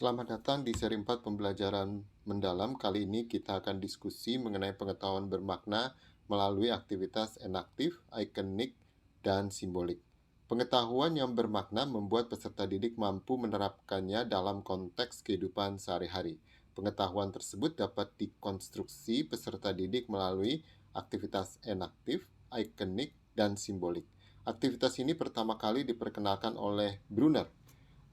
Selamat datang di seri 4 pembelajaran mendalam. Kali ini kita akan diskusi mengenai pengetahuan bermakna melalui aktivitas enaktif, ikonik, dan simbolik. Pengetahuan yang bermakna membuat peserta didik mampu menerapkannya dalam konteks kehidupan sehari-hari. Pengetahuan tersebut dapat dikonstruksi peserta didik melalui aktivitas enaktif, ikonik, dan simbolik. Aktivitas ini pertama kali diperkenalkan oleh Brunner.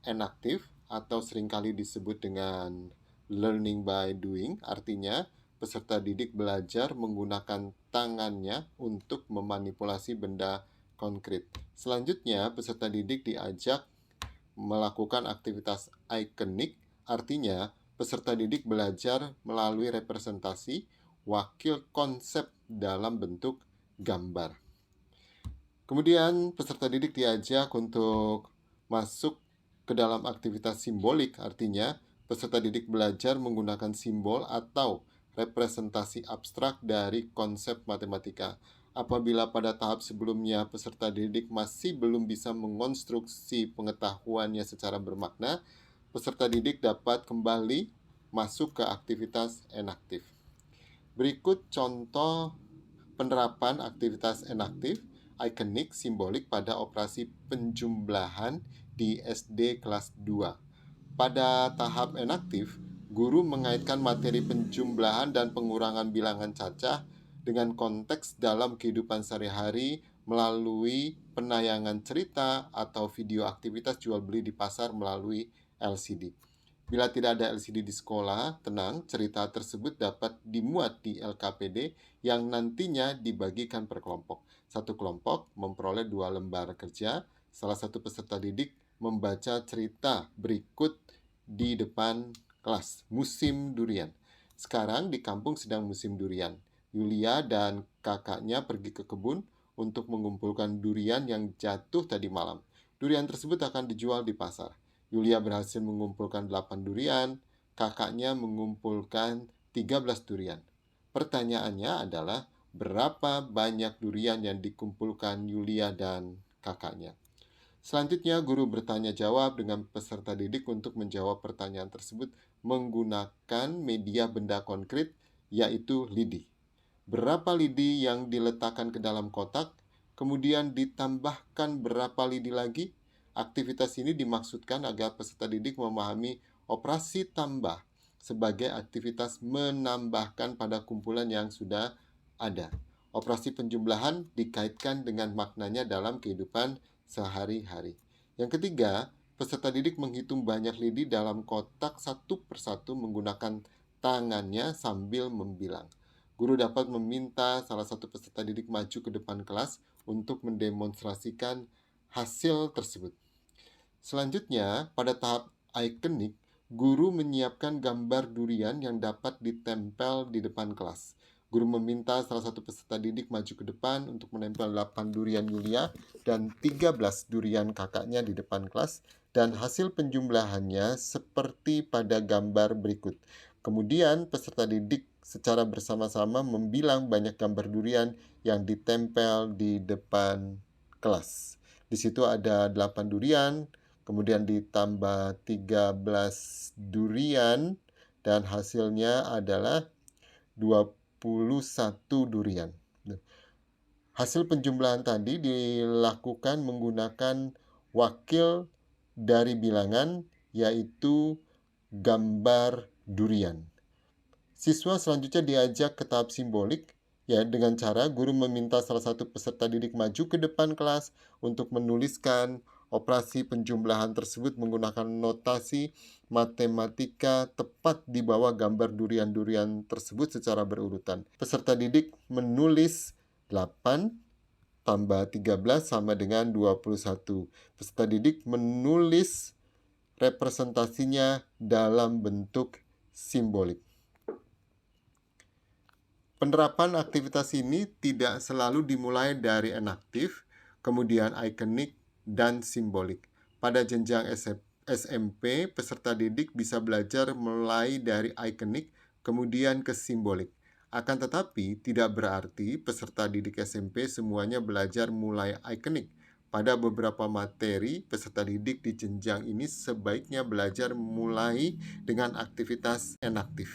Enaktif atau seringkali disebut dengan learning by doing, artinya peserta didik belajar menggunakan tangannya untuk memanipulasi benda konkret. Selanjutnya, peserta didik diajak melakukan aktivitas ikonik, artinya peserta didik belajar melalui representasi wakil konsep dalam bentuk gambar. Kemudian peserta didik diajak untuk masuk ke dalam aktivitas simbolik, artinya peserta didik belajar menggunakan simbol atau representasi abstrak dari konsep matematika. Apabila pada tahap sebelumnya peserta didik masih belum bisa mengonstruksi pengetahuannya secara bermakna, peserta didik dapat kembali masuk ke aktivitas enaktif. Berikut contoh penerapan aktivitas enaktif, ikonik, simbolik pada operasi penjumlahan di SD kelas 2. Pada tahap enaktif, guru mengaitkan materi penjumlahan dan pengurangan bilangan cacah dengan konteks dalam kehidupan sehari-hari melalui penayangan cerita atau video aktivitas jual beli di pasar melalui LCD. Bila tidak ada LCD di sekolah, tenang, cerita tersebut dapat dimuat di LKPD yang nantinya dibagikan per kelompok. Satu kelompok memperoleh 2 lembar kerja. Salah satu peserta didik membaca cerita berikut di depan kelas. Musim durian. Sekarang di kampung sedang musim durian. Yulia dan kakaknya pergi ke kebun untuk mengumpulkan durian yang jatuh tadi malam. Durian tersebut akan dijual di pasar. Yulia berhasil mengumpulkan 8 durian, kakaknya mengumpulkan 13 durian. Pertanyaannya adalah, berapa banyak durian yang dikumpulkan Yulia dan kakaknya? Selanjutnya, guru bertanya jawab dengan peserta didik untuk menjawab pertanyaan tersebut menggunakan media benda konkret, yaitu lidi. Berapa lidi yang diletakkan ke dalam kotak, kemudian ditambahkan berapa lidi lagi? Aktivitas ini dimaksudkan agar peserta didik memahami operasi tambah sebagai aktivitas menambahkan pada kumpulan yang sudah ada. Operasi penjumlahan dikaitkan dengan maknanya dalam kehidupan sehari-hari. Yang ketiga, peserta didik menghitung banyak lidi dalam kotak satu persatu menggunakan tangannya sambil membilang. Guru dapat meminta salah satu peserta didik maju ke depan kelas untuk mendemonstrasikan hasil tersebut. Selanjutnya, pada tahap ikonik, guru menyiapkan gambar durian yang dapat ditempel di depan kelas. Guru meminta salah satu peserta didik maju ke depan untuk menempel 8 durian Yulia dan 13 durian kakaknya di depan kelas, dan hasil penjumlahannya seperti pada gambar berikut. Kemudian peserta didik secara bersama-sama membilang banyak gambar durian yang ditempel di depan kelas. Di situ ada 8 durian, kemudian ditambah 13 durian, dan hasilnya adalah 21 durian. Hasil penjumlahan tadi dilakukan menggunakan wakil dari bilangan, yaitu gambar durian. Siswa selanjutnya diajak ke tahap simbolik, ya, dengan cara guru meminta salah satu peserta didik maju ke depan kelas untuk menuliskan operasi penjumlahan tersebut menggunakan notasi matematika tepat di bawah gambar durian-durian tersebut secara berurutan. Peserta didik menulis 8 tambah 13 sama dengan 21. Peserta didik menulis representasinya dalam bentuk simbolik. Penerapan aktivitas ini tidak selalu dimulai dari enaktif, kemudian ikonik, dan simbolik. Pada jenjang SMP, peserta didik bisa belajar mulai dari ikonik, kemudian ke simbolik. Akan tetapi, tidak berarti peserta didik SMP semuanya belajar mulai ikonik. Pada beberapa materi, peserta didik di jenjang ini sebaiknya belajar mulai dengan aktivitas enaktif.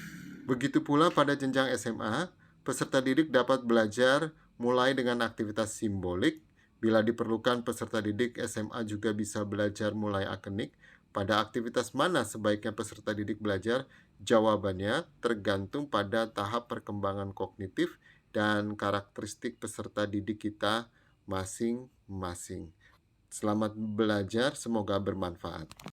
Begitu pula pada jenjang SMA, peserta didik dapat belajar mulai dengan aktivitas simbolik. Bila diperlukan, peserta didik SMA juga bisa belajar mulai akenik. Pada aktivitas mana sebaiknya peserta didik belajar? Jawabannya tergantung pada tahap perkembangan kognitif dan karakteristik peserta didik kita masing-masing. Selamat belajar, semoga bermanfaat.